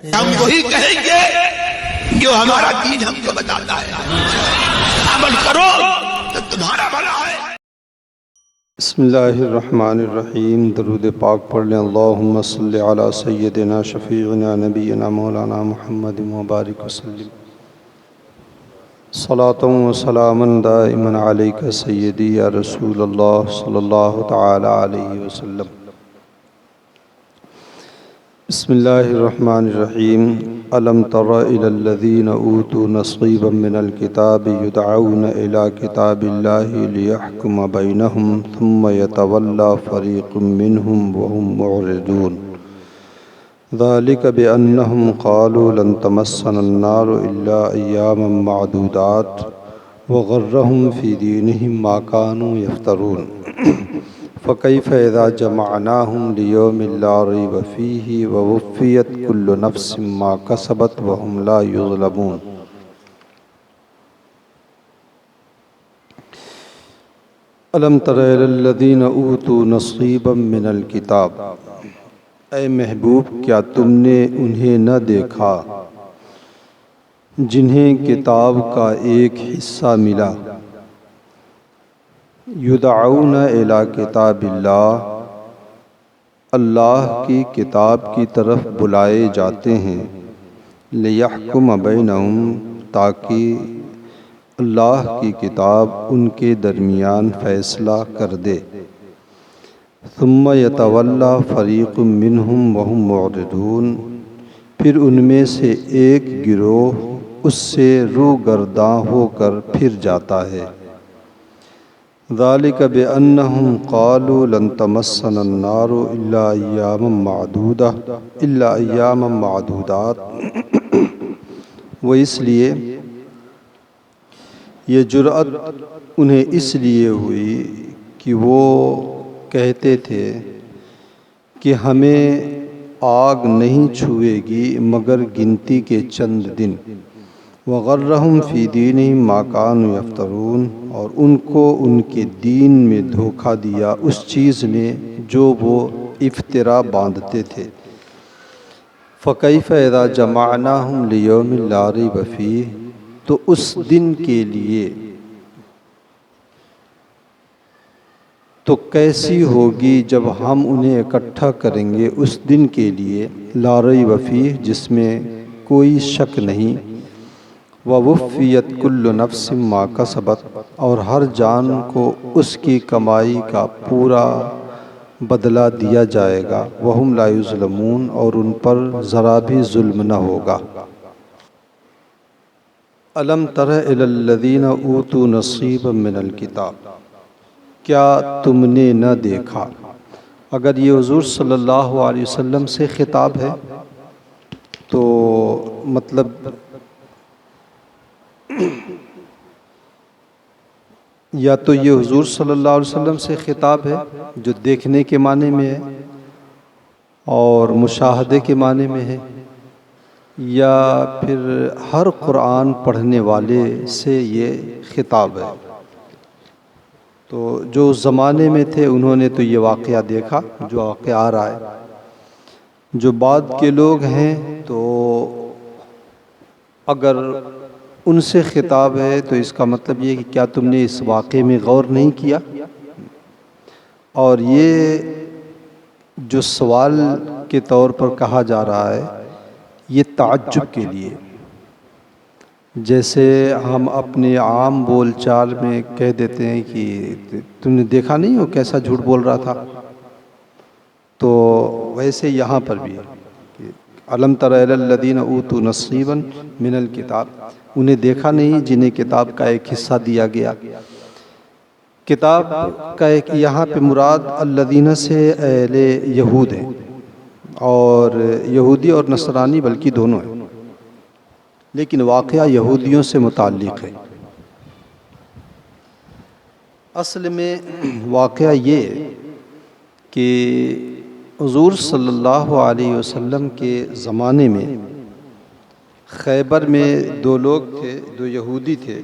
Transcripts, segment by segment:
ہم وہی کہیں گے جو ہمارا دین ہم کو بتاتا ہے، عمل کرو تو تمہارا بھلا ہے۔ بسم اللہ الرحمن الرحیم۔ درود پاک پڑھ لیں۔ اللہم صلی علی سیدنا شفیعنا نبینا مولانا محمد مبارک وسلم، صلاۃ و سلاما دائما علیک سیدی یا رسول اللہ صلی اللہ تعالی علیہ وسلم۔ بسم اللہ الرحمن الرحیم۔ الم تر الی الذین اوتوا نصیبا من الکتاب یدعون الی کتاب اللہ لیحکم بینہم ثم یتولی فریق منہم وہم معرضون۔ ذلک بأنہم قالوا لن تمسنا النار الا ایاما معدودات وغرہم فی دینہم ما كانوا یفترون۔ فَكَيْفَ إِذَا جَمَعْنَاهُمْ لِيَوْمٍ لَا رَيْبَ فِيهِ وَوُفِّيَتْ كُلُّ نَفْسٍ مَا كَسَبَتْ وَهُمْ لَا يُظْلَمُونَ۔ أَلَمْ تَرَ إِلَى الَّذِينَ أُوتُوا نَصِيبًا مِنَ الْكِتَابِ، اے محبوب کیا تم نے انہیں نہ دیکھا جنہیں کتاب کا ایک حصہ ملا۔ یدعون الی کتاب اللہ، اللہ کی کتاب کی طرف بلائے جاتے ہیں، لیحکم بینہم تاکہ اللہ کی کتاب ان کے درمیان فیصلہ کر دے۔ ثم یتولی فریق منہم وہم معرضون، پھر ان میں سے ایک گروہ اس سے روگرداں ہو کر پھر جاتا ہے۔ ذالک بأنہم قالوا لن تمسنا النار الا ایاما معدودات۔ وہ اس لیے، یہ جرأت انہیں اس لیے ہوئی کہ وہ کہتے تھے کہ ہمیں آگ نہیں چھوئے گی مگر گنتی کے چند دن۔ وغرہم فی دینہم ما كانوا یفترون، اور ان کو ان کے دین میں دھوکہ دیا اس چیز نے جو وہ افترا باندھتے تھے۔ فَكَيْفَ إِذَا جَمَعْنَاهُمْ لِيَوْمٍ لَا رَيْبَ فِيهِ، تو اس دن کے لیے تو کیسی ہوگی جب ہم انہیں اکٹھا کریں گے اس دن کے لیے، لا ریب فیہ، جس میں کوئی شک نہیں، وَوُفِّیَتْ كُلُّ نَفْسٍ مَا كَسَبَتْ، اور ہر جان کو اس کی کمائی کا پورا بدلہ دیا جائے گا، وَهُمْ لَا يُظْلَمُونَ، اور ان پر ذرا بھی ظلم نہ ہوگا۔ الم تر الی الذین اوتوا نصیبا من الکتاب، کیا تم نے نہ دیکھا، اگر یہ حضور صلی اللہ علیہ وسلم سے خطاب ہے تو مطلب یا تو یہ حضور صلی اللہ علیہ وسلم سے خطاب ہے جو دیکھنے کے معنی میں ہے اور مشاہدے کے معنی میں ہے، یا پھر ہر قرآن پڑھنے والے سے یہ خطاب ہے۔ تو جو اس زمانے میں تھے انہوں نے تو یہ واقعہ دیکھا جو واقعہ آ رہا ہے، جو بعد کے لوگ ہیں تو اگر ان سے خطاب ہے تو اس کا مطلب یہ کہ کیا تم نے اس واقعے میں غور نہیں کیا؟ اور یہ جو سوال کے طور پر کہا جا رہا ہے یہ تعجب کے لیے، جیسے ہم اپنے عام بول چال میں کہہ دیتے ہیں کہ تم نے دیکھا نہیں وہ کیسا جھوٹ بول رہا تھا، تو ویسے یہاں پر بھی الم تر الی الذین اوتوا نصیبا من الکتاب، انہیں دیکھا نہیں جنہیں کتاب کا ایک حصہ دیا گیا۔ کتاب کا ایک یہاں پہ مراد الذین سے اہل یہود ہیں، اور یہودی اور نصرانی بلکہ دونوں ہیں، لیکن واقعہ یہودیوں سے متعلق ہے۔ اصل میں واقعہ یہ کہ حضور صلی اللہ علیہ وسلم کے زمانے میں خیبر میں دو لوگ تھے، دو یہودی تھے،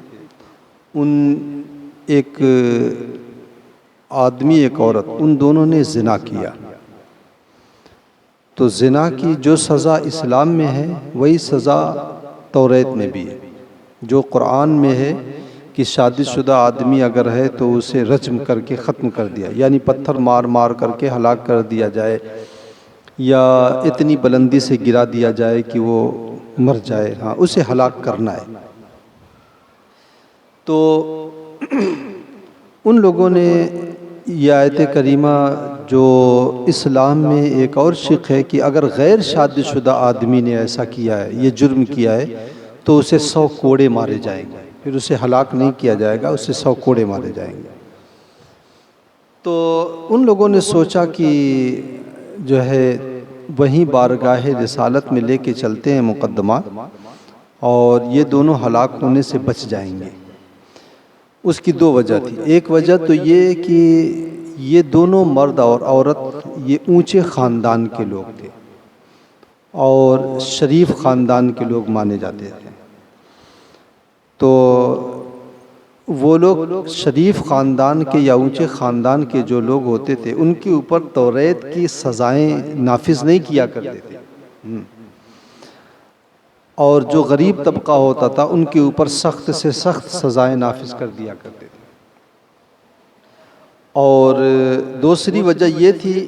ان ایک آدمی ایک عورت، ان دونوں نے زنا کیا، تو زنا کی جو سزا اسلام میں ہے وہی سزا توریت میں بھی ہے. جو قرآن میں ہے کہ شادی شدہ آدمی اگر ہے تو اسے رجم کر کے ختم کر دیا، یعنی پتھر مار مار کر کے ہلاک کر دیا جائے، یا اتنی بلندی سے گرا دیا جائے کہ وہ مر جائے، ہاں اسے ہلاک کرنا ہے. تو ان لوگوں نے یہ آیت کریمہ جو اسلام میں ایک اور شق ہے کہ اگر غیر شادی شدہ آدمی نے ایسا کیا ہے، یہ جرم کیا ہے، تو اسے 100 کوڑے مارے جائیں گے. پھر اسے ہلاک نہیں کیا جائے گا، اسے 100 کوڑے مارے جائیں گے. تو ان لوگوں نے سوچا کہ جو ہے وہیں بارگاہ رسالت میں لے کے چلتے ہیں مقدمہ، اور یہ دونوں ہلاک ہونے سے بچ جائیں گے. اس کی 2 وجہ تھی. ایک وجہ تو یہ کہ یہ دونوں مرد اور عورت یہ اونچے خاندان کے لوگ تھے اور شریف خاندان کے لوگ مانے جاتے تھے. تو وہ لوگ شریف خاندان کے یا اونچے خاندان کے جو لوگ ہوتے تھے ان کے اوپر توریت کی سزائیں نافذ نہیں کیا کرتے تھے، اور جو غریب طبقہ ہوتا تھا ان کے اوپر سخت سے سخت سزائیں نافذ کر دیا کرتے تھے. اور دوسری وجہ یہ تھی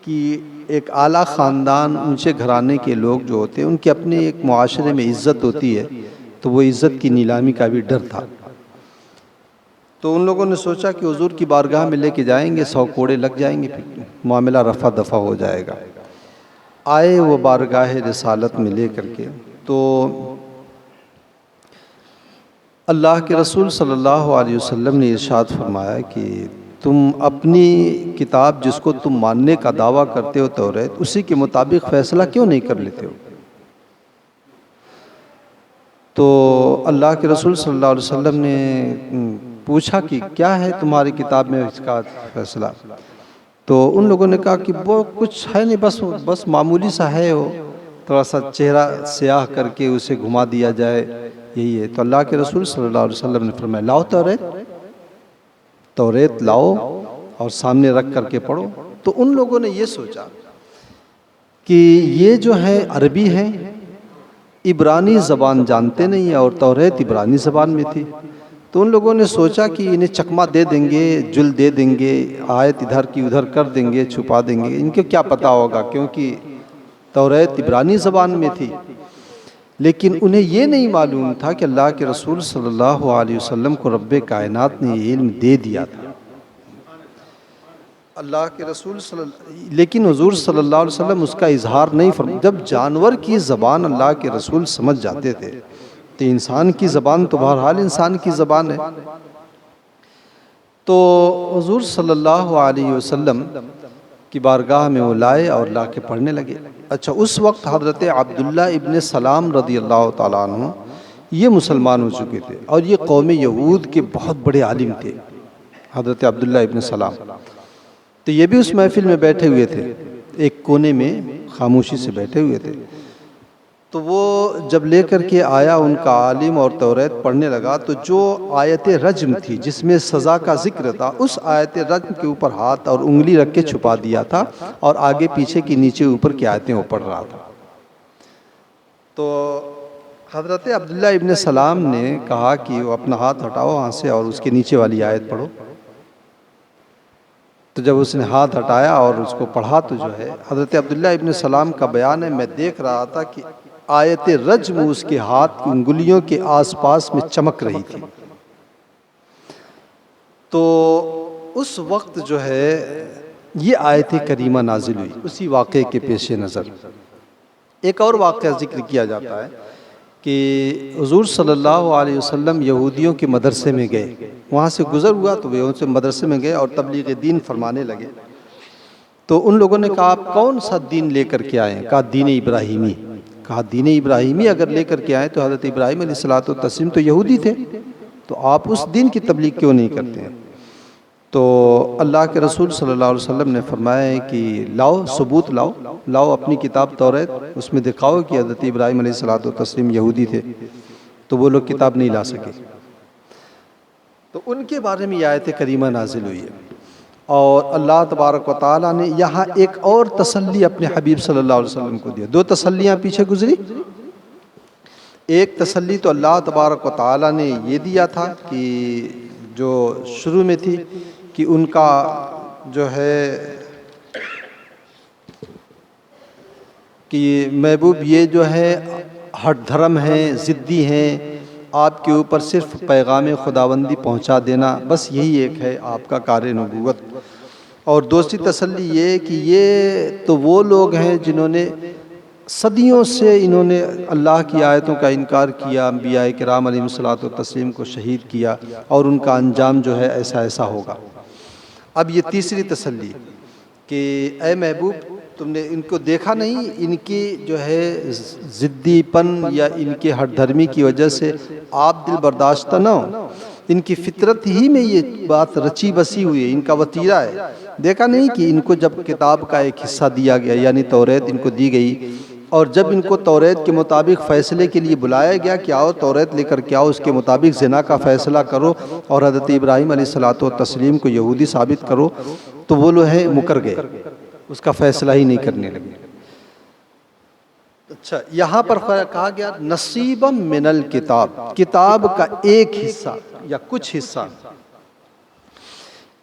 کہ ایک اعلیٰ خاندان اونچے گھرانے کے لوگ جو ہوتے ہیں ان کے اپنے ایک معاشرے میں عزت ہوتی ہے، تو وہ عزت کی نیلامی کا بھی ڈر تھا. تو ان لوگوں نے سوچا کہ حضور کی بارگاہ میں لے کے جائیں گے، 100 کوڑے لگ جائیں گے، پھر معاملہ رفع دفع ہو جائے گا. آئے وہ بارگاہ رسالت میں لے کر کے، تو اللہ کے رسول صلی اللہ علیہ وسلم نے ارشاد فرمایا کہ تم اپنی کتاب جس کو تم ماننے کا دعویٰ کرتے ہو توریت، اسی کے مطابق فیصلہ کیوں نہیں کر لیتے ہو؟ تو اللہ کے رسول صلی اللہ علیہ وسلم نے پوچھا کہ کیا ہے تمہاری کتاب میں اس کا فیصلہ؟ تو ان لوگوں نے کہا کہ وہ کچھ ہے نہیں، بس معمولی سا ہے، وہ تھوڑا سا چہرہ سیاہ کر کے اسے گھما دیا جائے، یہی ہے. تو اللہ کے رسول صلی اللہ علیہ وسلم نے فرمایا لاؤ توریت لاؤ اور سامنے رکھ کر کے پڑھو. تو ان لوگوں نے یہ سوچا کہ یہ جو ہے عربی ہیں، عبرانی زبان جانتے نہیں ہیں، اور توریت عبرانی زبان میں تھی. تو ان لوگوں نے سوچا کہ انہیں چکمہ دے دیں گے، جل دے دیں گے، آیت ادھر کی ادھر کر دیں گے، چھپا دیں گے، ان کو کیا پتہ ہوگا، کیونکہ توریت عبرانی زبان میں تھی. لیکن انہیں یہ نہیں معلوم تھا کہ اللہ کے رسول صلی اللہ علیہ وسلم کو رب کائنات نے یہ علم دے دیا تھا. اللہ کے رسول لیکن حضور صلی اللہ علیہ وسلم اس کا اظہار نہیں فرمایا. جب جانور کی زبان اللہ کے رسول سمجھ جاتے تھے تو انسان کی زبان تو بہرحال انسان کی زبان ہے. تو حضور صلی اللہ علیہ وسلم کی بارگاہ میں وہ لائے اور لا کے پڑھنے لگے. اچھا، اس وقت حضرت عبداللہ ابن سلام رضی اللہ تعالیٰ عنہ یہ مسلمان ہو چکے تھے، اور یہ قوم یہود کے بہت بڑے عالم تھے حضرت عبداللہ ابن سلام. تو یہ بھی اس محفل میں بیٹھے ہوئے تھے، ایک کونے میں خاموشی سے بیٹھے ہوئے تھے. تو وہ جب لے کر کے آیا ان کا عالم اور توریت پڑھنے لگا، تو جو آیت رجم تھی جس میں سزا کا ذکر تھا، اس آیت رجم کے اوپر ہاتھ اور انگلی رکھ کے چھپا دیا تھا، اور آگے پیچھے کی نیچے اوپر کی آیتیں وہ پڑھ رہا تھا. تو حضرت عبداللہ ابن سلام نے کہا کہ وہ اپنا ہاتھ ہٹاؤ وہاں سے اور اس کے نیچے والی آیت پڑھو. تو جب اس نے ہاتھ ہٹایا اور اس کو پڑھا، تو جو ہے حضرت عبداللہ ابن سلام کا بیان ہے، میں دیکھ رہا تھا کہ آیت رجم اس کے ہاتھ کی انگلیوں کے آس پاس میں چمک رہی تھی. تو اس وقت جو ہے یہ آیت کریمہ نازل ہوئی. اسی واقعے کے پیش نظر ایک اور واقعہ ذکر کیا جاتا ہے کہ حضور صلی اللہ علیہ وسلم یہودیوں کے مدرسے میں گئے، وہاں سے گزر ہوا تو وہ ان سے مدرسے میں گئے اور تبلیغ دین فرمانے لگے. تو ان لوگوں نے کہا آپ کون سا دین لے کر کے آئے ہیں؟ کہا دین ابراہیمی. کہا دین ابراہیمی اگر لے کر کے آئے تو حضرت ابراہیم علیہ الصلوۃ والتسلیم تو یہودی تھے، تو آپ اس دین کی تبلیغ کیوں نہیں کرتے ہیں؟ تو اللہ کے رسول صلی اللہ علیہ وسلم نے فرمایا ہے کہ لاؤ ثبوت، لاؤ اپنی کتاب توریت، اس میں دکھاؤ کہ حضرت ابراہیم علیہ الصلوۃ والتسلیم یہودی تھے. تو وہ لوگ کتاب نہیں لا سکے. تو ان کے بارے میں یہ آیت کریمہ نازل ہوئی ہے. اور اللہ تبارک و تعالیٰ نے یہاں ایک اور تسلی اپنے حبیب صلی اللہ علیہ وسلم کو دیا. 2 تسلیاں پیچھے گزری. ایک تسلی تو اللہ تبارک و تعالیٰ نے یہ دیا تھا کہ جو شروع میں تھی کہ ان کا جو ہے کہ محبوب یہ جو ہے ہٹ دھرم ہیں، ضدی ہیں، آپ کے اوپر صرف پیغام خداوندی پہنچا دینا، بس یہی ایک ہے آپ کا کار نبوت. اور دوسری تسلی یہ کہ یہ تو وہ لوگ ہیں جنہوں نے صدیوں سے انہوں نے اللہ کی آیتوں کا انکار کیا، انبیاء کرام علیہم الصلوۃ والتسلیم کو شہید کیا، اور ان کا انجام جو ہے ایسا ایسا ہوگا. اب یہ تیسری تسلی کہ اے محبوب تم نے ان کو دیکھا نہیں، ان کی جو ہے ضدی پن یا ان کے ہٹ دھرمی کی وجہ سے آپ دل برداشتہ نہ ہو. ان کی فطرت ہی میں یہ بات رچی بسی ہوئی ہے، ان کا وتیرہ ہے. دیکھا نہیں کہ ان کو جب کتاب کا ایک حصہ دیا گیا یعنی توریت ان کو دی گئی، اور جب ان کو توریت کے مطابق فیصلے کے لیے بلایا گیا کہ آؤ توریت لے کر کے آؤ، اس کے مطابق زنا کا فیصلہ کرو اور حضرت ابراہیم علیہ الصلوۃ والتسلیم کو یہودی ثابت کرو، تو وہ لوگ ہیں مکر گئے، اس کا فیصلہ ہی نہیں کرنے لگے. اچھا، یہاں پر کہا گیا نصیبا من الکتاب، کتاب کا ایک حصہ یا کچھ حصہ.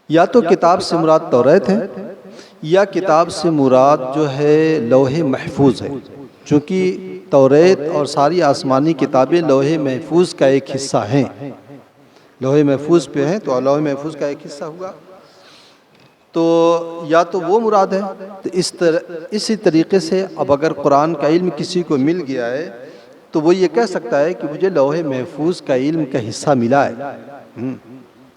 یا تو کتاب سے مراد توریت ہے، یا کتاب سے مراد جو ہے لوح محفوظ ہے، چونکہ توریت اور ساری آسمانی کتابیں لوح محفوظ کا ایک حصہ ہیں. لوح محفوظ پہ ہیں تو لوح محفوظ کا ایک حصہ ہوا، تو یا تو وہ مراد ہے. تو اسی طریقے سے اب اگر قرآن کا علم کسی کو مل گیا ہے تو وہ یہ کہہ سکتا ہے کہ مجھے لوح محفوظ کا علم کا حصہ ملا ہے،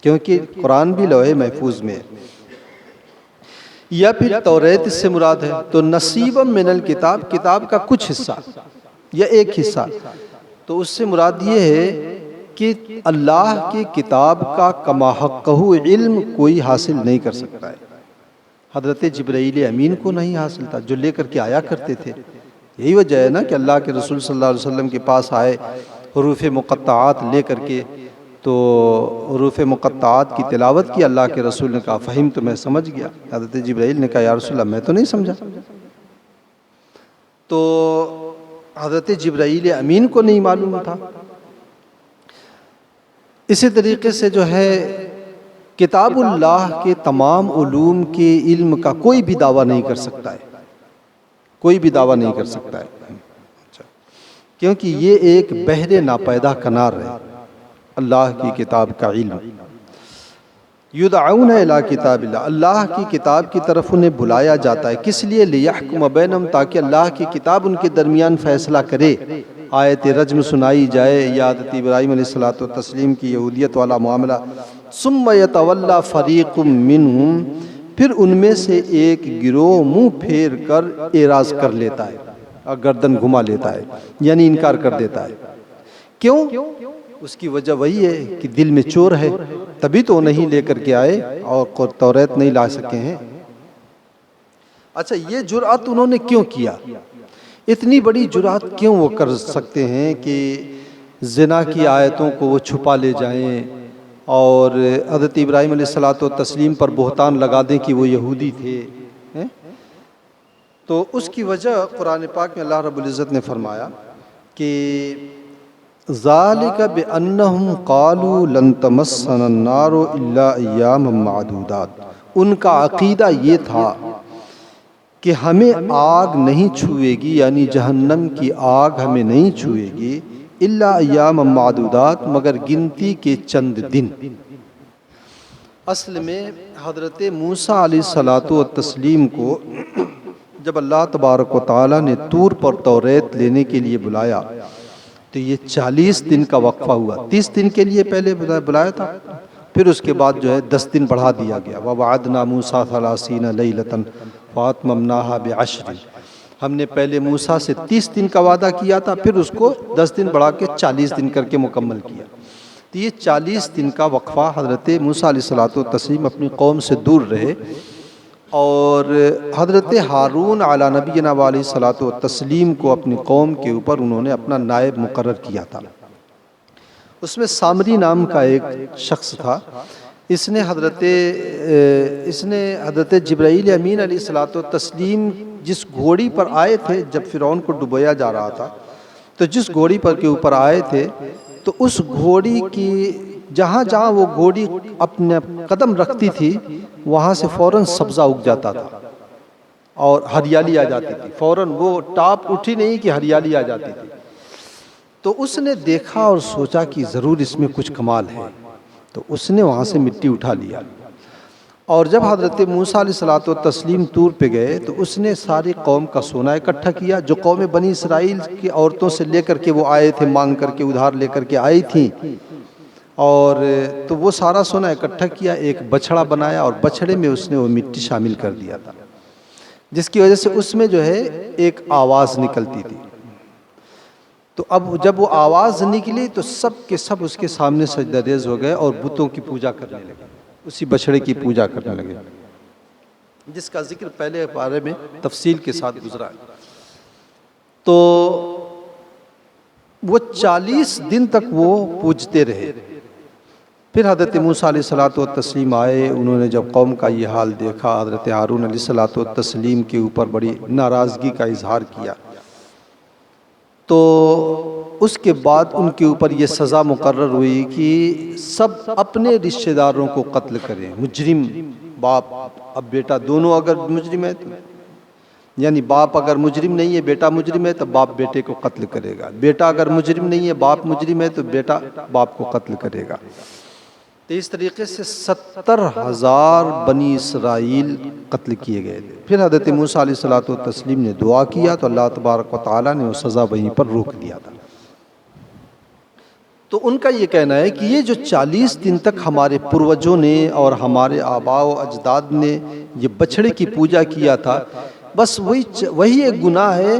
کیونکہ قرآن بھی لوح محفوظ میں ہے. یا پھر توریت اس سے مراد ہے تو نصیبا من الکتاب، کتاب کا کچھ حصہ یا ایک حصہ، تو اس سے مراد یہ ہے کہ اللہ کی کتاب کا کما حقہ علم کوئی حاصل نہیں کر سکتا ہے. حضرت جبرائیل امین کو نہیں حاصل تھا جو لے کر کے آیا کرتے تھے. یہی وجہ ہے نا کہ اللہ کے رسول صلی اللہ علیہ وسلم کے پاس آئے حروف مقطعات لے کر کے، تو حروف مقطعات کی تلاوت کی. اللہ کے رسول نے کہا فہم تو میں سمجھ گیا. حضرت جبرائیل نے کہا یا رسول اللہ میں تو نہیں سمجھا. تو حضرت جبرائیل امین کو نہیں معلوم تھا. اسی طریقے سے جو ہے کتاب اللہ کے تمام علوم کے علم کا کوئی بھی دعویٰ نہیں کر سکتا ہے، کوئی بھی دعویٰ نہیں کر سکتا ہے، کیونکہ یہ ایک بحر ناپیدا کنار ہے اللہ کی کتاب کا علم. یدعون الی کتاب اللہ، اللہ کی کتاب کی طرف انہیں بلایا جاتا ہے. کس لیے؟ لیحکم بینہم، تاکہ اللہ کی کتاب ان کے درمیان فیصلہ کرے. آیت رجم سنائی جائے یا حضرت ابراہیم علیہ الصلوۃ والتسلیم کی یہودیت والا معاملہ. ثم یتولی فریق منہم، پھر ان میں سے ایک گروہ منہ پھیر کر اعراض کر لیتا ہے اور گردن گھما لیتا ہے، یعنی انکار کر دیتا ہے. کیوں؟ اس کی وجہ وہی ہے کہ دل میں چور ہے، تبھی تو نہیں لے کر کے آئے اور توریت نہیں لا سکے ہیں. اچھا، یہ جرأت انہوں نے کیوں کیا؟ اتنی بڑی جرأت کیوں وہ کر سکتے ہیں کہ زنا کی آیتوں کو وہ چھپا لے جائیں اور حضرت ابراہیم علیہ الصلوۃ والتسلیم پر بہتان لگا دیں کہ وہ یہودی تھے؟ تو اس کی وجہ قرآن پاک میں اللہ رب العزت نے فرمایا کہ ذالک بأنہم قالوا لن تمسنا النار الا ایاما معدودات. ان کا عقیدہ یہ تھا کہ ہمیں آگ نہیں چھوئے گی، یعنی جہنم کی آگ ہمیں نہیں چھوئے گی، الا ایاما معدودات، مگر گنتی کے چند دن. اصل میں حضرت موسیٰ علیہ الصلوۃ والتسلیم کو جب اللہ تبارک و تعالیٰ نے طور پر توریت لینے کے لیے بلایا تو یہ 40 دن کا وقفہ ہوا. 30 دن کے لیے پہلے بلایا تھا، پھر اس کے بعد جو ہے 10 دن بڑھا دیا گیا. وَوَعَدْنَا مُوسَىٰ 30 لَيْلَةً فَأَتْمَمْنَاهَا بِعَشْرٍ. ہم نے پہلے موسیٰ سے 30 دن کا وعدہ کیا تھا، پھر اس کو 10 دن بڑھا کے 40 دن کر کے مکمل کیا. تو یہ 40 دن کا وقفہ حضرت موسیٰ علیہ الصلوۃ والتسلیم اپنی قوم سے دور رہے، اور حضرت ہارون علی نبینا علیہ الصلوۃ والتسلیم کو اپنی قوم کے اوپر انہوں نے اپنا نائب مقرر کیا تھا. اس میں سامری نام کا ایک شخص تھا. اس نے حضرت جبرائیل امین علیہ الصلوۃ والتسلیم جس گھوڑی پر آئے تھے جب فرعون کو ڈبویا جا رہا تھا، تو جس گھوڑی پر کے اوپر آئے تھے تو اس گھوڑی کی جہاں جہاں وہ گھوڑی اپنے قدم رکھتی تھی وہاں سے فوراً سبزہ اگ جاتا تھا اور ہریالی آ جاتی تھی، فوراً وہ ٹاپ اٹھی نہیں کہ ہریالی آ جاتی تھی۔ تو اس نے دیکھا اور سوچا کہ ضرور اس میں کچھ کمال ہے، تو اس نے وہاں سے مٹی اٹھا لیا، اور جب حضرت موسیٰ علیہ الصلوۃ والتسلیم طور پہ گئے تو اس نے ساری قوم کا سونا اکٹھا کیا، جو قوم بنی اسرائیل کی عورتوں سے لے کر کے وہ آئے تھے، مانگ کر کے ادھار لے کر کے آئی تھیں، اور تو وہ سارا سونا اکٹھا کیا، ایک بچھڑا بنایا اور بچھڑے میں اس نے وہ مٹی شامل کر دیا تھا، جس کی وجہ سے اس میں جو ہے ایک آواز نکلتی تھی۔ تو اب جب وہ آواز نکلی تو سب کے سب اس کے سامنے سجدہ ریز ہو گئے اور بتوں کی پوجا کرنے لگے، اسی بچھڑے کی پوجا کرنے لگے، جس کا ذکر پہلے بارے میں تفصیل کے ساتھ گزرا ہے۔ تو وہ 40 دن تک وہ پوجتے رہے۔ پھر حضرت موسیٰ علیہ الصلوۃ والتسلیم آئے، انہوں نے جب قوم کا یہ حال دیکھا، حضرت ہارون علیہ الصلوۃ والتسلیم کے اوپر بڑی ناراضگی کا اظہار کیا، تو اس کے بعد ان کے اوپر یہ سزا مقرر ہوئی کہ سب اپنے رشتہ داروں کو قتل کریں، مجرم باپ اب بیٹا دونوں اگر مجرم ہے، یعنی باپ اگر مجرم نہیں ہے بیٹا مجرم ہے تو باپ بیٹے کو قتل کرے گا، بیٹا اگر مجرم نہیں ہے باپ مجرم ہے تو بیٹا باپ کو قتل کرے گا۔ تو اس طریقے سے 70,000 بنی اسرائیل قتل کیے گئے تھے۔ پھر حضرت موسیٰ علیہ الصلوۃ والتسلیم نے دعا کیا تو اللہ تبارک و تعالیٰ نے وہ سزا وہیں پر روک دیا تھا۔ تو ان کا یہ کہنا ہے کہ یہ جو 40 دن تک ہمارے پروجوں نے اور ہمارے آباء و اجداد نے یہ بچھڑے کی پوجا کیا تھا، بس وہی ایک گناہ ہے،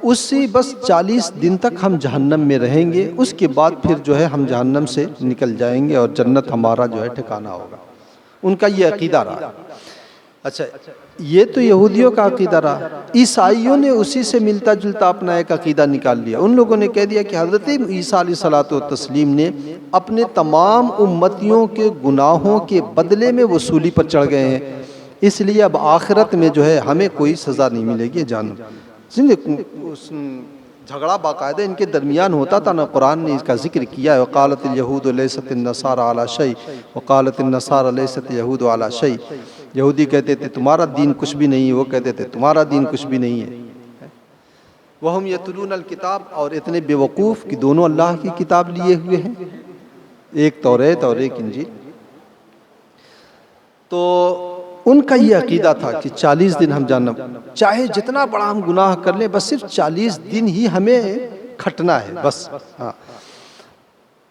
اسی بس 40 دن تک ہم جہنم میں رہیں گے، اس کے بعد پھر جو ہے ہم جہنم سے نکل جائیں گے اور جنت ہمارا جو ہے ٹھکانہ ہوگا۔ ان کا یہ عقیدہ رہا۔ اچھا، یہ تو یہودیوں کا عقیدہ رہا، عیسائیوں نے اسی سے ملتا جلتا اپنا ایک عقیدہ نکال لیا۔ ان لوگوں نے کہہ دیا کہ حضرت عیسیٰ علیہ الصلوۃ والتسلیم نے اپنے تمام امتیوں کے گناہوں کے بدلے میں وہ صلیب پر چڑھ گئے ہیں، اس لیے اب آخرت میں جو ہے ہمیں کوئی سزا نہیں ملے گی جہنم۔ جھگڑا باقاعدہ ان کے درمیان ہوتا تھا نا، قرآن نے اس کا ذکر کیا ہے، وقالت الیہود لیست النصارى علی شیء وقالت النصارى لیست الیہود علی شیء۔ یہودی کہتے تھے تمہارا دین کچھ بھی نہیں ہے، وہ کہتے تھے تمہارا دین کچھ بھی نہیں ہے۔ وہم یتلون الکتاب، اور اتنے بے وقوف کہ دونوں اللہ کی کتاب لیے ہوئے ہیں، ایک توریت اور ایک انجیل۔ تو ان کا یہ عقیدہ تھا کہ 40 دن ہم جہنم، چاہے جتنا بڑا ہم گناہ کر لیں، بس صرف 40 دن ہی ہمیں کھٹنا ہے بس۔ ہاں،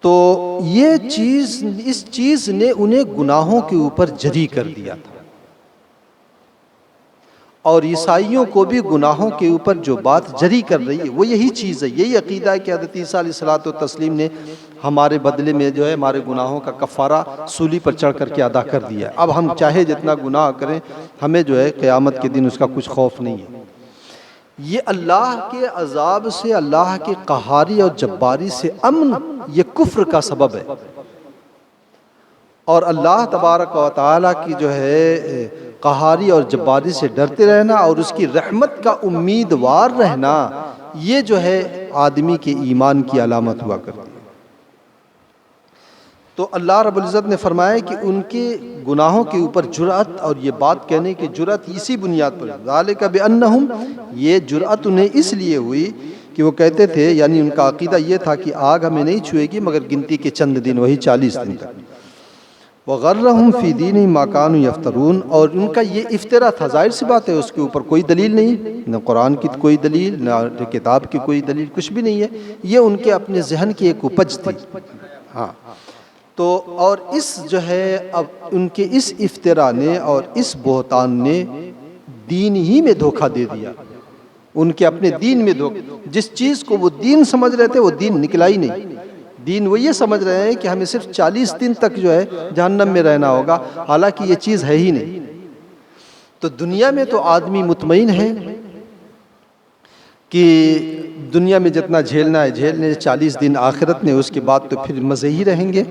تو یہ چیز، اس چیز نے انہیں گناہوں کے اوپر جری کر دیا تھا، اور عیسائیوں کو بھی گناہوں کے اوپر جو بات جری کر رہی ہے وہ یہی چیز ہے، یہی عقیدہ ہے کہ حضرت عیسیٰ علیہ الصلوۃ والتسلیم نے ہمارے بدلے میں جو ہے ہمارے گناہوں کا کفارہ صلیب پر چڑھ کر کے ادا کر دیا ہے، اب ہم چاہے جتنا گناہ کریں ہمیں جو ہے قیامت کے دن اس کا کچھ خوف نہیں ہے۔ یہ اللہ کے عذاب سے، اللہ کے قہاری اور جباری سے امن، یہ کفر کا سبب ہے، اور اللہ تبارک و تعالیٰ کی جو ہے قہاری اور جباری سے ڈرتے رہنا اور اس کی رحمت کا امیدوار رہنا، یہ جو ہے آدمی کے ایمان کی علامت ہوا کرتی ہے۔ تو اللہ رب العزت نے فرمایا کہ ان کے گناہوں کے اوپر جرأت، اور یہ بات کہنے کی جرأت اسی بنیاد پر، ذالک بانہم، یہ جرأت انہیں اس لیے ہوئی کہ وہ کہتے تھے، یعنی ان کا عقیدہ یہ تھا کہ آگ ہمیں نہیں چھوئے گی مگر گنتی کے چند دن، وہی 40 دن تک۔ وغرہم فی دینہم ما کانوا یفترون، اور ان کا یہ افترا تھا، ظاہر سی بات ہے اس کے اوپر کوئی دلیل نہیں، نہ قرآن کی کوئی دلیل، نہ کتاب کی کوئی دلیل، کچھ بھی نہیں ہے، یہ ان کے اپنے ذہن کی ایک اپج تھی۔ ہاں، تو اور اس جو ہے اب ان کے اس افترا نے اور اس بہتان نے دین ہی میں دھوکہ دے دیا، ان کے اپنے دین میں دھوکہ، جس چیز کو وہ دین سمجھ رہے تھے وہ دین نکلا ہی نہیں۔ دین وہ یہ سمجھ رہے ہیں کہ ہمیں صرف 40 دن تک جو ہے جہنم میں رہنا ہوگا، حالانکہ یہ چیز ہے ہی نہیں۔ تو دنیا میں تو آدمی مطمئن ہے کہ دنیا میں جتنا جھیلنا ہے جھیلنے، 40 دن آخرت میں، اس کے بعد تو پھر مزے ہی رہیں گے۔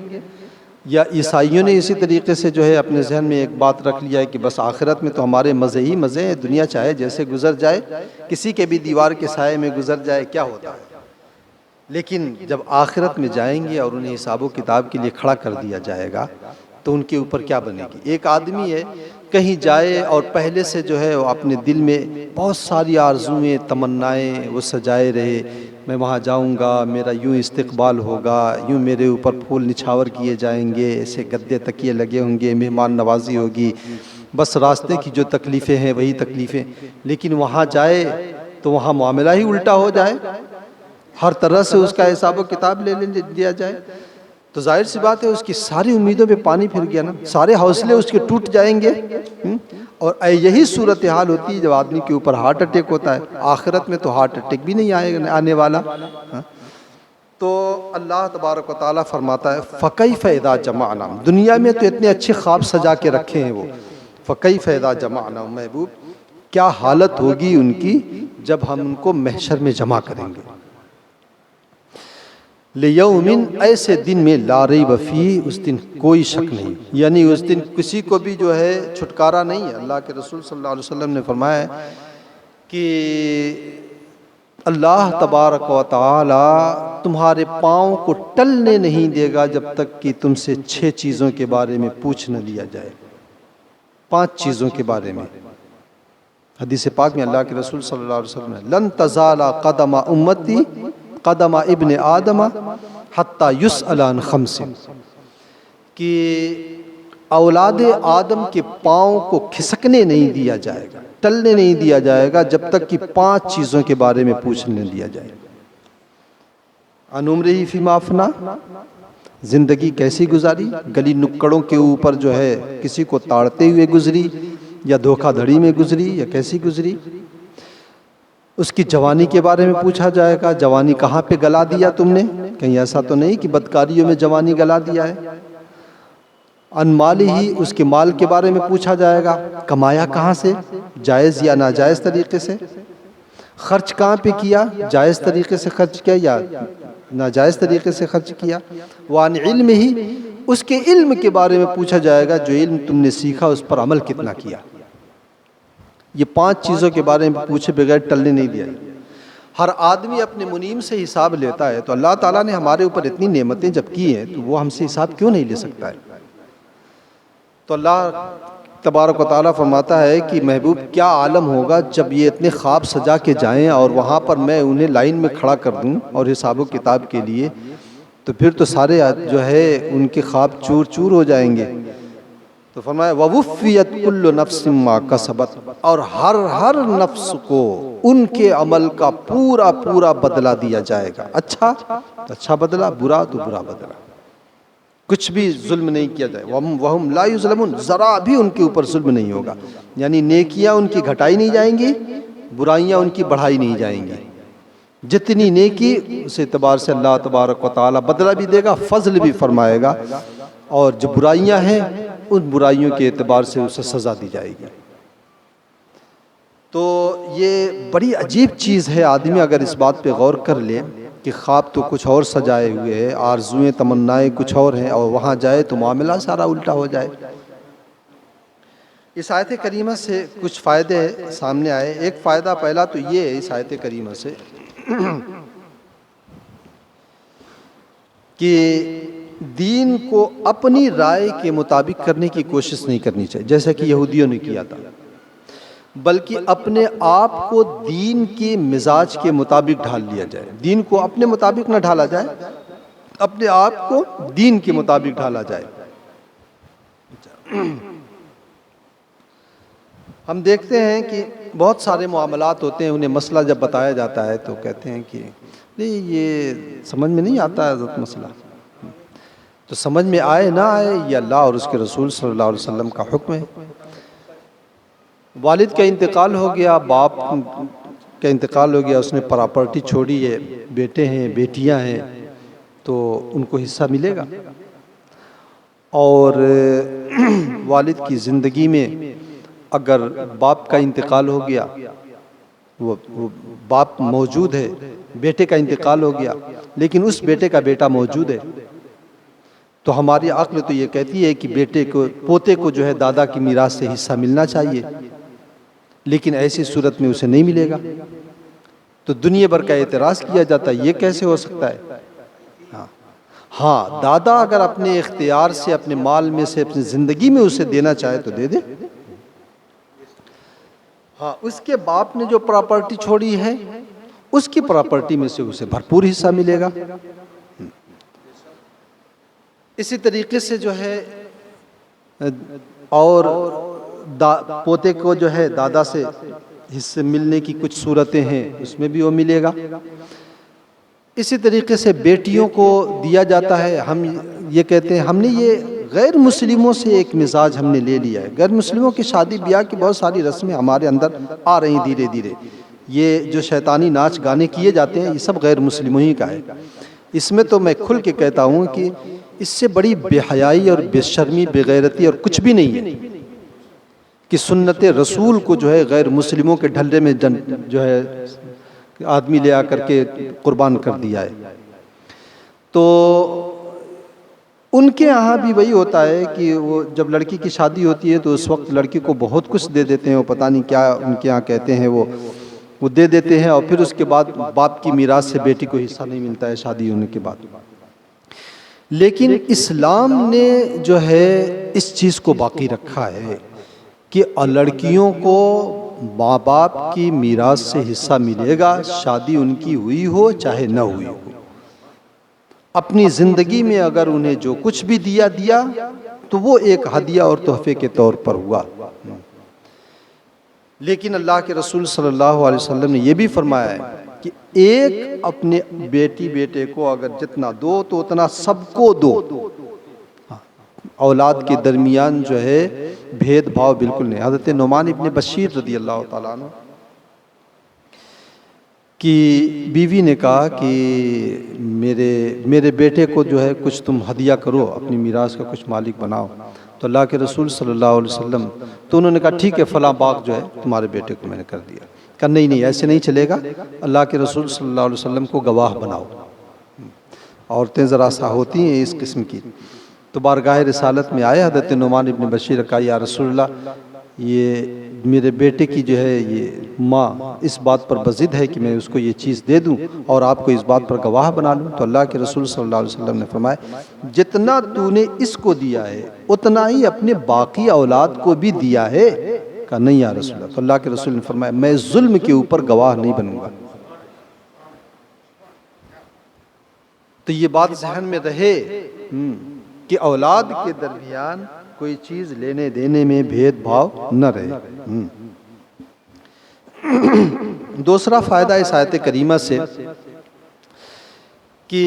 یا عیسائیوں نے اسی طریقے سے جو ہے اپنے ذہن میں ایک بات رکھ لیا ہے کہ بس آخرت میں تو ہمارے مزے ہی مزے ہیں، دنیا چاہے جیسے گزر جائے، کسی کے بھی دیوار کے سائے میں گزر جائے کیا ہوتا ہے۔ لیکن جب آخرت میں جائیں گے اور انہیں حساب و کتاب کے لیے کھڑا کر دیا جائے گا تو ان کے اوپر کیا بنے گی۔ ایک آدمی ہے کہیں جائے اور پہلے سے جو ہے وہ اپنے دل میں بہت ساری آرزویں تمنائیں وہ سجائے رہے، میں وہاں جاؤں گا، میرا یوں استقبال ہوگا، یوں میرے اوپر پھول نچھاور کیے جائیں گے، ایسے گدے تکیے لگے ہوں گے، مہمان نوازی ہوگی، بس راستے کی جو تکلیفیں ہیں وہی تکلیفیں۔ لیکن وہاں جائے تو وہاں معاملہ ہی الٹا ہو جائے، ہر طرح سے اس کا حساب و کتاب لے لیا جائے، تو ظاہر سی بات ہے اس کی ساری امیدوں پہ پانی پھر گیا نا، سارے حوصلے اس کے ٹوٹ جائیں گے۔ اور یہی صورتحال ہوتی ہے جب آدمی کے اوپر ہارٹ اٹیک ہوتا ہے۔ آخرت میں تو ہارٹ اٹیک بھی نہیں آنے والا۔ تو اللہ تبارک و تعالیٰ فرماتا ہے فَكَيْفَ إِذَا جَمَعْنَاهُمْ، دنیا میں تو اتنے اچھے خواب سجا کے رکھے ہیں وہ، فَكَيْفَ إِذَا جَمَعْنَاهُمْ، محبوب کیا حالت ہوگی ان کی جب ہم ان کو محشر میں جمع کریں گے۔ لِيَوْمٍ، ایسے دن میں لا ریب فیہ، اس دن کوئی شک نہیں، یعنی اس دن کسی کو بھی جو ہے چھٹکارا نہیں ہے۔ اللہ کے رسول صلی اللہ علیہ وسلم نے فرمایا ہے کہ اللہ تبارک و تعالی تمہارے پاؤں کو ٹلنے نہیں دے گا جب تک کہ تم سے 6 چیزوں کے بارے میں پوچھ نہ لیا جائے، 5 چیزوں کے بارے میں۔ حدیث پاک میں اللہ کے رسول صلی اللہ علیہ وسلم نے لن تزال قدم امتی قدم ابن آدم حتی یسأل عن 5، کہ اولاد آدم کے پاؤں کو کھسکنے نہیں دیا جائے گا، ٹلنے نہیں دیا جائے گا جب تک کہ 5 چیزوں کے بارے میں پوچھنے دیا جائے۔ عن عمرہ فیما افنا، زندگی کیسی گزاری، گلی نکڑوں کے اوپر جو ہے کسی کو تاڑتے ہوئے گزری یا دھوکہ دھڑی میں گزری یا کیسی گزری۔ اس کی جوانی کے بارے میں پوچھا جائے گا، جوانی کہاں پہ گلا دیا تم نے، کہیں ایسا تو نہیں کہ بدکاریوں میں جوانی گلا دیا ہے۔ ان مالی ہی، اس کے مال کے بارے میں پوچھا جائے گا، کمایا کہاں سے، جائز یا ناجائز طریقے سے، خرچ کہاں پہ کیا، جائز طریقے سے خرچ کیا یا ناجائز طریقے سے خرچ کیا۔ وان علم ہی، اس کے علم کے بارے میں پوچھا جائے گا، جو علم تم نے سیکھا اس پر عمل کتنا کیا۔ یہ 5 چیزوں کے بارے میں پوچھے بغیر ٹلنے نہیں دیا۔ ہر آدمی اپنے منیم سے حساب لیتا ہے، تو اللہ تعالیٰ نے ہمارے اوپر اتنی نعمتیں جب کی ہیں تو وہ ہم سے حساب کیوں نہیں لے سکتا ہے۔ تو اللہ تبارک و تعالیٰ فرماتا ہے کہ محبوب کیا عالم ہوگا جب یہ اتنے خواب سجا کے جائیں اور وہاں پر میں انہیں لائن میں کھڑا کر دوں اور حساب و کتاب کے لیے، تو پھر تو سارے جو ہے ان کے خواب چور چور ہو جائیں گے۔ تو فرمایا وَوُفِّيَتْ كُلُّ نَفْسٍ مَا كَسَبَتْ، اور ہر نفس کو ان کے عمل کا پورا پورا بدلہ دیا جائے گا، اچھا بدلہ، برا تو برا بدلہ، کچھ بھی ظلم نہیں کیا جائے۔ وَهُمْ لَا يُظْلَمُونَ، ذرا بھی ان کے اوپر ظلم نہیں ہوگا، یعنی نیکیاں ان کی گھٹائی نہیں جائیں گی، برائیاں ان کی بڑھائی نہیں جائیں گی۔ جتنی نیکی اس اعتبار سے اللہ تبارک و تعالیٰ بدلہ بھی دے گا، فضل بھی فرمائے گا، اور جو برائیاں ہیں ان برائیوں کے اعتبار سے اسے سزا دی جائے گی۔ تو یہ بڑی عجیب چیز ہے، آدمی اگر اس بات پہ غور کر لے کہ خواب تو کچھ اور سجائے ہوئے ہیں، آرزویں تمنائیں کچھ اور ہیں، اور وہاں جائے تو معاملہ سارا الٹا ہو جائے۔ اس آیت کریمہ سے کچھ فائدے سامنے آئے۔ ایک فائدہ پہلا تو یہ ہے اس آیت کریمہ سے کہ دین کو اپنی رائے کے مطابق کرنے کی کوشش نہیں کرنی چاہیے جیسا کہ یہودیوں نے کیا تھا، بلکہ اپنے آپ کو دین کے مزاج کے مطابق ڈھال لیا جائے۔ دین کو اپنے مطابق نہ ڈھالا جائے، اپنے آپ کو دین کے مطابق ڈھالا جائے۔ ہم دیکھتے ہیں کہ بہت سارے معاملات ہوتے ہیں، انہیں مسئلہ جب بتایا جاتا ہے تو کہتے ہیں کہ نہیں یہ سمجھ میں نہیں آتا ہے حضرت مسئلہ۔ تو سمجھ میں آئے نہ آئے یہ اللہ اور اس کے رسول صلی اللہ علیہ وسلم کا حکم ہے۔ والد کا انتقال ہو گیا، باپ کا انتقال ہو گیا، اس نے پراپرٹی چھوڑی ہے، بیٹے ہیں بیٹیاں ہیں، تو ان کو حصہ ملے گا۔ اور والد کی زندگی میں اگر باپ کا انتقال ہو گیا، وہ باپ موجود ہے، بیٹے کا انتقال ہو گیا لیکن اس بیٹے کا بیٹا موجود ہے، تو ہماری عقل تو یہ کہتی ہے کہ بیٹے کو پوتے کو جو ہے دادا کی میراث سے حصہ ملنا چاہیے، لیکن ایسی صورت میں اسے نہیں ملے گا، تو دنیا بھر کا اعتراض کیا جاتا ہے یہ کیسے ہو سکتا ہے؟ ہاں دادا اگر اپنے اختیار سے اپنے مال میں سے اپنی زندگی میں اسے دینا چاہے تو دے دے، ہاں اس کے باپ نے جو پراپرٹی چھوڑی ہے اس کی پراپرٹی میں سے اسے بھرپور حصہ ملے گا۔ اسی طریقے سے جو ہے اور پوتے کو جو ہے دادا سے حصے ملنے کی کچھ صورتیں ہیں، اس میں بھی وہ ملے گا۔ اسی طریقے سے بیٹیوں کو دیا جاتا ہے، ہم یہ کہتے ہیں ہم نے یہ غیر مسلموں سے ایک مزاج ہم نے لے لیا ہے، غیر مسلموں کی شادی بیاہ کی بہت ساری رسمیں ہمارے اندر آ رہی ہیں دھیرے دھیرے، یہ جو شیطانی ناچ گانے کیے جاتے ہیں یہ سب غیر مسلموں ہی کا ہے۔ اس میں تو میں کھل کے کہتا ہوں کہ اس سے بڑی بے حیائی اور بے شرمی بے غیرتی اور کچھ بھی نہیں ہے کہ سنت رسول کو جو ہے غیر مسلموں کے ڈھلے میں جو ہے آدمی لے آ کر کے قربان کر دیا ہے۔ تو ان کے یہاں بھی وہی ہوتا ہے کہ وہ جب لڑکی کی شادی ہوتی ہے تو اس وقت لڑکی کو بہت کچھ دے دیتے ہیں، وہ پتہ نہیں کیا ان کے یہاں کہتے ہیں وہ دے دیتے ہیں، اور پھر اس کے بعد باپ کی میراث سے بیٹی کو حصہ نہیں ملتا ہے شادی ہونے کے بعد۔ لیکن اسلام نے جو ہے اس چیز کو باقی رکھا ہے کہ لڑکیوں کو ماں باپ کی میراث سے حصہ ملے گا، شادی ان کی ہوئی ہو چاہے نہ ہوئی ہو۔ اپنی زندگی میں اگر انہیں جو کچھ بھی دیا تو وہ ایک ہدیہ اور تحفے کے طور پر ہوا۔ لیکن اللہ کے رسول صلی اللہ علیہ وسلم نے یہ بھی فرمایا ہے کہ ایک اپنے بیٹے کو اگر جتنا دو تو اتنا سب کو دو۔ اولاد کے درمیان جو ہے بھید بھاؤ بالکل نہیں۔ حضرت نعمان ابن بشیر رضی اللہ تعالیٰ عنہ کی بیوی نے کہا کہ میرے بیٹے کو جو ہے کچھ تم ہدیہ کرو، اپنی میراث کا کچھ مالک بناؤ۔ تو اللہ کے رسول صلی اللہ علیہ وسلم تو انہوں نے کہا ٹھیک ہے فلاں باغ جو ہے تمہارے بیٹے کو میں نے کر دیا۔ کہا نہیں ایسے نہیں چلے گا، اللہ کے رسول صلی اللہ علیہ وسلم کو گواہ بناؤ۔ عورتیں ذرا سا ہوتی ہیں اس قسم کی، تو بارگاہ رسالت میں آئے حضرت نعمان ابن بشیر، کہا یا رسول اللہ یہ میرے بیٹے کی جو ہے یہ ماں اس بات پر بضد ہے کہ میں اس کو یہ چیز دے دوں اور آپ کو اس بات پر گواہ بنا لوں۔ تو اللہ کے رسول صلی اللہ علیہ وسلم نے فرمایا جتنا تو نے اس کو دیا ہے اتنا ہی اپنے باقی اولاد کو بھی دیا ہے۔ کہا نہیں یا رسول اللہ۔ تو اللہ کے رسول نے فرمایا میں ظلم کے اوپر گواہ نہیں بنوں گا۔ تو یہ بات ذہن میں رہے کہ اولاد کے درمیان کوئی چیز لینے دینے میں بھید بھاؤ نہ رہے۔ دوسرا فائدہ اس آیت کریمہ سے کہ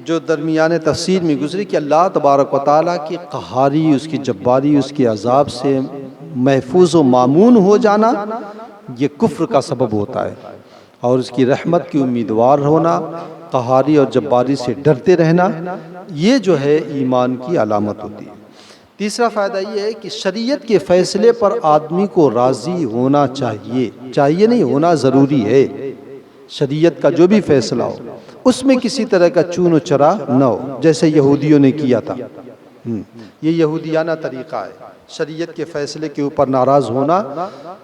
جو درمیان تفسیر میں گزری کہ اللہ تبارک و تعالیٰ کی قہاری، اس کی جباری، اس کے عذاب سے محفوظ و مامون ہو جانا یہ کفر کا سبب ہوتا ہے، اور اس کی رحمت کی امیدوار ہونا، قہاری اور جباری سے ڈرتے رہنا، یہ جو ہے ایمان کی علامت ہوتی ہے۔ تیسرا فائدہ یہ ہے کہ شریعت کے فیصلے پر آدمی کو راضی ہونا چاہیے نہیں ہونا ضروری ہے۔ شریعت کا جو بھی فیصلہ ہو اس میں کسی طرح کا چون و چرا نہ ہو، جیسے یہودیوں نے کیا تھا۔ یہ یہودیانہ طریقہ ہے، شریعت کے فیصلے کے اوپر ناراض ہونا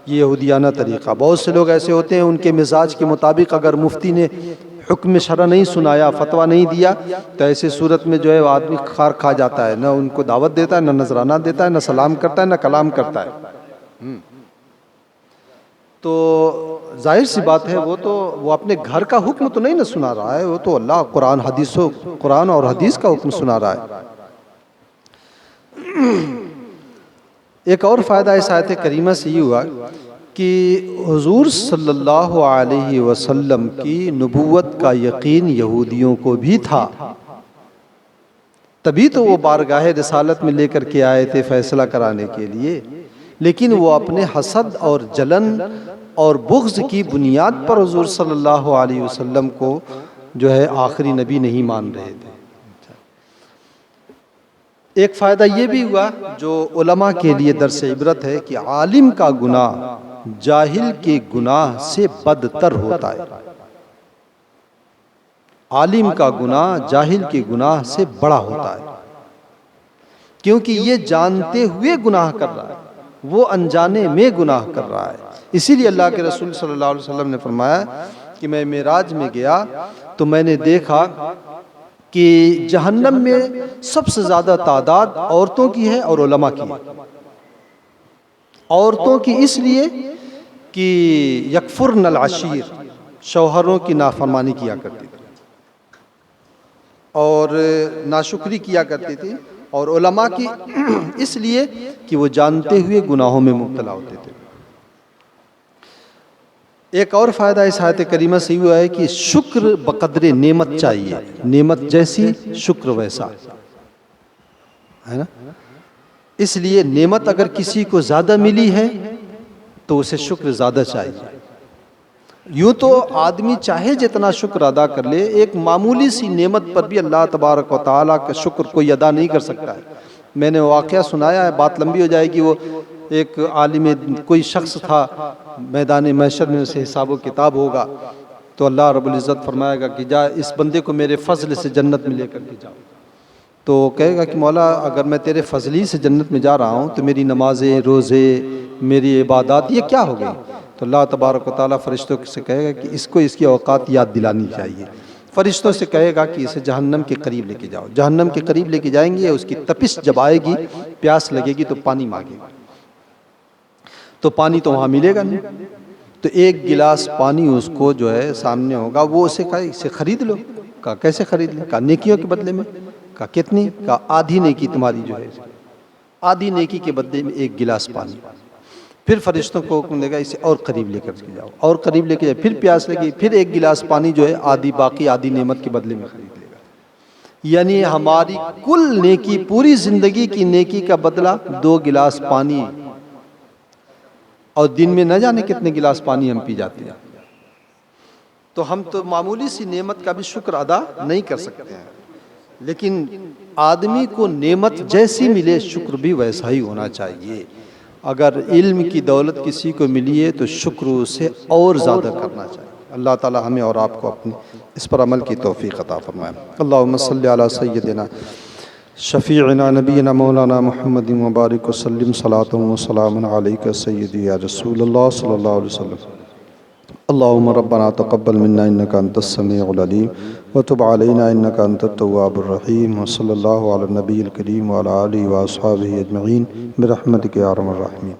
یہ یہودیانہ طریقہ۔ بہت سے لوگ ایسے ہوتے ہیں ان کے مزاج کے مطابق اگر مفتی نے حکم شرع نہیں سنایا، فتویٰ نہیں دیا، تو ایسے صورت میں جو ہے وہ آدمی خار کھا جاتا ہے، نہ ان کو دعوت دیتا ہے، نہ نذرانہ دیتا ہے، نہ سلام کرتا ہے، نہ کلام کرتا ہے۔ تو ظاہر سی بات ہے وہ اپنے گھر کا حکم تو نہیں نہ سنا رہا ہے، وہ تو اللہ قرآن اور حدیث کا حکم سنا رہا ہے۔ ایک اور فائدہ اس آیت کریمہ سے یہ ہوا کہ حضور صلی اللہ علیہ وسلم کی نبوت کا یقین یہودیوں کو بھی تھا، تبھی تو وہ بارگاہ رسالت میں لے کر کے آئے تھے فیصلہ کرانے کے لیے، لیکن وہ اپنے حسد اور جلن اور بغض کی بنیاد پر حضور صلی اللہ علیہ وسلم کو جو ہے آخری نبی نہیں مان رہے تھے۔ ایک فائدہ یہ بھی ہوا جو علماء کے لیے درس عبرت ہے کہ عالم کا گناہ جاہل کے گناہ سے بدتر ہوتا ہے۔ عالم کا گناہ جاہل کے گناہ سے بڑا ہوتا ہے۔ کیونکہ یہ جانتے ہوئے گناہ کر رہا ہے، وہ انجانے میں گناہ کر رہا ہے۔ اسی لیے اللہ کے رسول صلی اللہ علیہ وسلم نے فرمایا کہ میں معراج میں گیا تو میں نے دیکھا کہ جہنم میں سب سے زیادہ تعداد عورتوں کی ہے اور علماء کی ہے۔ عورتوں کی اس لیے کہ یکفرن العشیر، شوہروں کی نافرمانی کیا کرتی تھی اور ناشکری کیا کرتی تھی، اور علماء کی اس لیے کہ وہ جانتے ہوئے گناہوں میں مبتلا ہوتے تھے۔ ایک اور فائدہ اس آیت کریمہ سے ہوا ہے کہ شکر بقدر نعمت چاہیے، نعمت جیسی شکر ویسا، ہے نا؟ اس لیے نعمت اگر کسی کو زیادہ ملی ہے تو اسے شکر زیادہ چاہیے۔ یوں تو آدمی چاہے جتنا شکر ادا کر لے، ایک معمولی سی نعمت پر بھی اللہ تبارک و تعالیٰ کا شکر کوئی ادا نہیں کر سکتا ہے۔ میں نے واقعہ سنایا ہے، بات لمبی ہو جائے گی۔ وہ ایک عالم کوئی شخص تھا، میدان محشر میں اسے حساب و کتاب ہوگا تو اللہ رب العزت فرمائے گا کہ جا اس بندے کو میرے فضل سے جنت میں لے کر کے جاؤ۔ تو کہے گا کہ مولا اگر میں تیرے فضلی سے جنت میں جا رہا ہوں تو میری نمازیں، روزے، میری عبادات یہ کیا ہو گئی؟ تو اللہ تبارک و تعالیٰ فرشتوں سے کہے گا کہ اس کو اس کی اوقات یاد دلانی چاہیے۔ فرشتوں سے کہے گا کہ اسے جہنم کے قریب لے کے جاؤ۔ جہنم کے قریب لے کے جائیں گے، اس کی تپش جب آئے گی، پیاس لگے گی تو پانی مانگے گا، تو پانی تو وہاں ملے گا نہیں، تو ایک گلاس پانی اس کو جو ہے سامنے ہوگا، وہ اسے کہا اسے خرید لو۔ کہا کیسے خرید لیں؟ کہا نیکیوں کے بدلے میں۔ کہا کتنی؟ کہا آدھی نیکی تمہاری جو ہے، آدھی نیکی کے بدلے میں ایک گلاس پانی۔ پھر فرشتوں کو حکم دے گا اسے اور قریب لے کر کے جاؤ، اور قریب لے کے جاؤ، پھر پیاس لگی، پھر ایک گلاس پانی جو ہے آدھی، باقی آدھی نعمت کے بدلے میں خرید لے گا۔ یعنی ہماری کل نیکی، پوری زندگی کی نیکی کا بدلہ 2 گلاس پانی، اور دن میں نہ جانے کتنے گلاس پانی ہم پی جاتے ہیں۔ تو ہم تو معمولی سی نعمت کا بھی شکر ادا نہیں کر سکتے ہیں، لیکن آدمی کو نعمت جیسی ملے شکر بھی ویسا ہی ہونا چاہیے۔ اگر علم کی دولت کسی کو ملی ہے تو شکر اسے اور زیادہ کرنا چاہیے۔ اللہ تعالی ہمیں اور آپ کو اپنے اس پر عمل کی توفیق عطا فرمائے۔ اللہم صلی علی سیدنا شفیعنا نبینا مولانا محمد مبارک وسلم، صلاۃ و سلام علیک سیدی یا رسول اللہ صلی اللہ علیہ وسلم۔ اللہم ربنا تقبل منا انک انت السمیع العلیم وتب علینا انک انت التواب الرحیم، وصلی اللہ علی النبی الکریم وعلی آلہ واصحابہ اجمعین برحمتک یا ارحم الراحمین۔